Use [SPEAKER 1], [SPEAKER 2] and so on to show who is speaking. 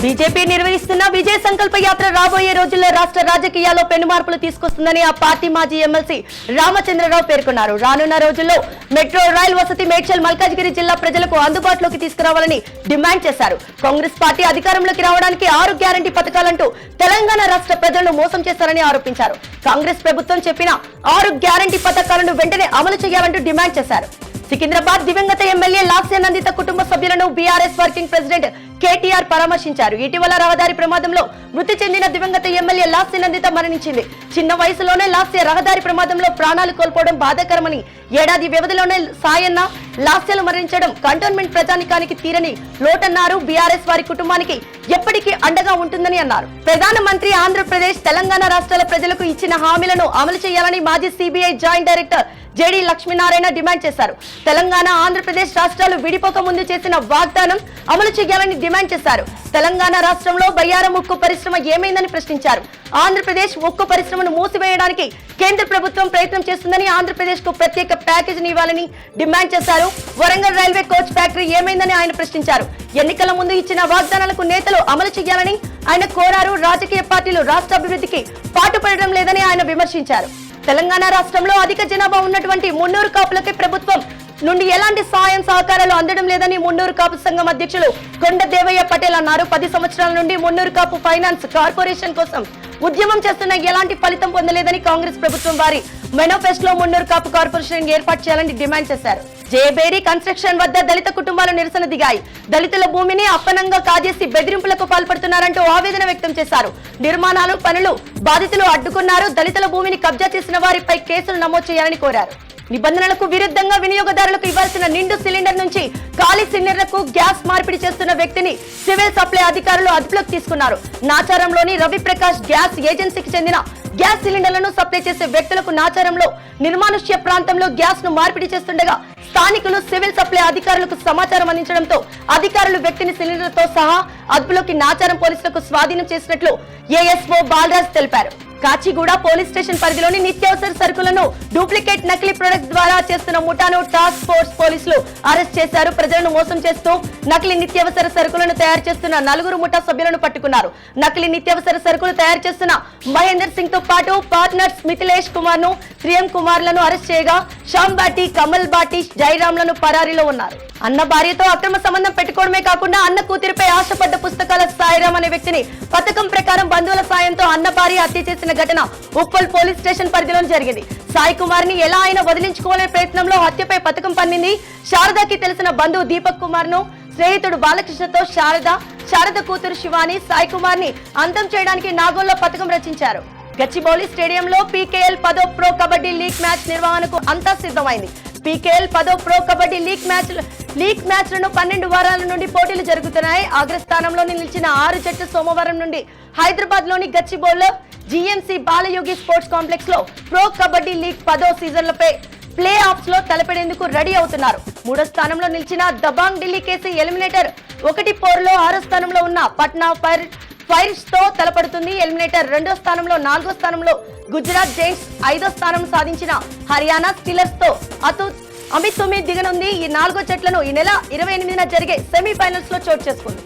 [SPEAKER 1] BJP నిర్వహిస్తున్న విజయ సంకల్ప యాత్ర రాబోయే రోజుల్లో రాష్ట్ర రాజకీయాల్లో పెను మార్పులు తీసుకొస్తుందని ఆ పార్టీ మాజీ ఎమ్మెల్సీ రామచంద్రరావు పేర్కొన్నారు. రానున్న రోజుల్లో మెట్రో రైల్ వసతి మేడ్చల్ మల్కాజ్గిరి జిల్లా ప్రజలకు అందుబాటులోకి తీసుకురావాలని డిమాండ్ చేశారు. కాంగ్రెస్ పార్టీ అధికారంలోకి రావడానికి 6 గ్యారంటీ పథకాలంటూ తెలంగాణ రాష్ట్ర ప్రజలను మోసం చేశారని ఆరోపించారు. కాంగ్రెస్ ప్రభుత్వం చెప్పిన 6 గ్యారంటీ పథకాలను వెంటనే అమలు చేయాలంటూ డిమాండ్ చేశారు. సికింద్రాబాద్ దివంగత ఎమ్మెల్యే లాస్య నందిత కుటుంబ సభ్యులను బీఆర్ఎస్ వర్కింగ్ ప్రెసిడెంట్ కేటీఆర్ పరామర్శించారు. ఇటీవల రహదారి ప్రమాదంలో మృతి చెందిన దివంగత ఎమ్మెల్యే లాస్య నందిత మరణించింది. చిన్న వయసులోనే లాస్య రహదారి ప్రమాదంలో ప్రాణాలు కోల్పోవడం బాధాకరమని, ఏడాది వ్యవధిలోనే సాయన్న లాస్యలు మరణించడం కంటోన్మెంట్ ప్రజానికానికి తీరని లోటన్నారు. బీఆర్ఎస్ వారి కుటుంబానికి ఎప్పటికీ అండగా ఉంటుందని అన్నారు. ప్రధానమంత్రి ఆంధ్రప్రదేశ్, తెలంగాణ రాష్ట్రాల ప్రజలకు ఇచ్చిన హామీలను అమలు చేయాలని మాజీ CBI joint director JD Lakshminarayana demand చేశారు. తెలంగాణ, ఆంధ్రప్రదేశ్ రాష్ట్రాలు విడిపోక ముందు చేసిన వాగ్దానం అమలు చేయాలని డిమాండ్ చేశారు. తెలంగాణ రాష్ట్రంలో బయ్యారం ఉక్కు పరిశ్రమ ఏమైందని ప్రశ్నించారు. ఆంధ్రప్రదేశ్ ఉక్కు పరిశ్రమను మూసివేయడానికి కేంద్ర ప్రభుత్వం ప్రయత్నం చేస్తుందని, ఆంధ్రప్రదేశ్ కు ప్రత్యేక ప్యాకేజీని ఇవ్వాలని డిమాండ్ చేశారు. వరంగల్ రైల్వే కోచ్ ఫ్యాక్టరీ ఏమైందని ఆయన ప్రశ్నించారు. ఎన్నికల ముందు ఇచ్చిన వాగ్దానాలకు నేతలు అమలు చేయాలని ఆయన కోరారు. రాజకీయ పార్టీలు రాష్ట్ర అభివృద్ధికి పాటుపడడం లేదని ఆయన విమర్శించారు. తెలంగాణ రాష్ట్రంలో అధిక జనాభా ఉన్నటువంటి మున్నూరు కాపులకి ప్రభుత్వం నుండి ఎలాంటి సాయం సహకారాలు అందడం లేదని మున్నూరు కాపు సంఘం అధ్యక్షులు కొండ దేవయ్య పటేల్ అన్నారు. 10 సంవత్సరాల నుండి మున్నూరు కాపు ఫైనాన్స్ కార్పొరేషన్ కోసం ఉద్యమం చేస్తున్న ఎలాంటి ఫలితం పొందలేదని, కాంగ్రెస్ ప్రభుత్వం వారి మేనిఫెస్టోలో మున్నూరు కాపు కార్పొరేషన్ ఏర్పాటు చేయాలని డిమాండ్ చేశారు. జేబేరీ కన్స్ట్రక్షన్ వద్ద దళిత కుటుంబాలు నిరసన దిగాయి. దళితుల భూమిని అప్పనంగా కాజేసి బెదిరింపులకు పాల్పడుతున్నారంటూ ఆవేదన వ్యక్తం చేశారు. నిర్మాణాలు పనులు బాధితులు అడ్డుకున్నారు. దళితుల భూమిని కబ్జా చేసిన వారిపై కేసులు నమోదు చేయాలని కోరారు. నిబంధనలకు విరుద్ధంగా వినియోగదారులకు ఇవ్వాల్సిన నిండు సిలిండర్ నుంచి ఖాళీ సిలిండర్లకు గ్యాస్ మార్పిడి చేస్తున్న వ్యక్తిని సివిల్ సప్లై అధికారులు అదుపులోకి తీసుకున్నారు. నాచారంలోని రవిప్రకాష్ గ్యాస్ ఏజెన్సీకి చెందిన గ్యాస్ సిలిండర్లను సప్లై చేసే వ్యక్తులకు నాచారంలో నిర్మానుష్య ప్రాంతంలో గ్యాస్ ను మార్పిడి చేస్తుండగా స్థానికులు సివిల్ సప్లై అధికారులకు సమాచారం అందించడంతో అధికారులు వ్యక్తిని సిలిండర్ తో సహా అదుపులోకి నాచారం పోలీసులకు స్వాధీనం చేసినట్లు ఏఎస్ఓ బాలరాజ్ తెలిపారు. కాచిగూడ పోలీస్ స్టేషన్ పరిధిలోని నిత్యావసర సరుకులను డూప్లికేట్ నకిలీ ప్రొడక్ట్స్ ద్వారా చేస్తున్న ముఠాను టాస్క్ ఫోర్స్ పోలీసులు అరెస్ట్ చేశారు. ప్రజలను మోసం చేస్తూ నకిలీ నిత్యావసర సరుకులను తయారు చేస్తున్న 4 ముఠా సభ్యులను పట్టుకున్నారు. నకిలీ నిత్యావసర సరుకులు తయారు చేస్తున్న మహేందర్ సింగ్ తో పాటు పార్ట్నర్స్ మిథిలేష్ కుమార్ ను, శ్రీఎం కుమార్ లను అరెస్ట్ చేయగా శ్యామ్ బాటి, కమల్ బాటి, జైరామ్ లను పరారీలో ఉన్నారు. అన్న భార్యతో అక్రమ సంబంధం పెట్టుకోవడమే కాకుండా అన్న కూతురిపై ఆశపడ్డ పుస్తకాల సాయిరామ్ అనే వ్యక్తిని పథకం ప్రకారం బంధువుల సాయంతో అన్న భార్య హత్య చేసిన ఘటన ఉప్పల్ పోలీస్ స్టేషన్ పరిధిలో జరిగింది. సాయి కుమార్ ని ఎలా అయినా వదిలించుకోవాలనే ప్రయత్నంలో హత్యపై పథకం పన్నింది. శారదకి తెలిసిన బంధువు దీపక్ కుమార్ ను స్నేహితుడు బాలకృష్ణతో శారద కూతురు శివాని సాయి కుమార్ ని అంతం చేయడానికి నాగోల్లో పథకం రచించారు. గచ్చిబౌలి స్టేడియంలో పీకేఎల్ 10వ ప్రో కబడ్డీ లీగ్ మ్యాచ్ నిర్వహణకు అంతా సిద్ధమైంది. పీకేఎల్ 10వ ప్రో కబడ్డీ లీగ్ మ్యాచ్లను 12 వారాల నుండి పోటీలు జరుగుతున్నాయి. అగ్రస్థానంలో నిలిచిన 6 జట్లు సోమవారం నుండి హైదరాబాద్ లోని గచ్చిబౌలిలో జీఎంసీ బాలయోగి స్పోర్ట్స్ కాంప్లెక్స్ లో ప్రో కబడ్డీ లీగ్ 10వ సీజన్లపై ప్లే ఆఫ్స్ లో తలపడేందుకు రెడీ అవుతున్నారు. 3వ స్థానంలో నిలిచిన దబాంగ్ ఢిల్లీ కేసీ ఎలిమినేటర్ 1 పోరులో 6వ స్థానంలో ఉన్న పట్నా ఫైర్స్ తో తలపడుతుంది. ఎలిమినేటర్ 2వ స్థానంలో, 4వ స్థానంలో గుజరాత్ జైంట్స్, 5వ స్థానం సాధించిన హర్యానా స్టీలర్స్ తో అమిత్ దిగనుంది. ఈ 4 జట్లను ఈ నెల 28న జరిగే సెమీఫైనల్స్ లో చోటు చేసుకుంది.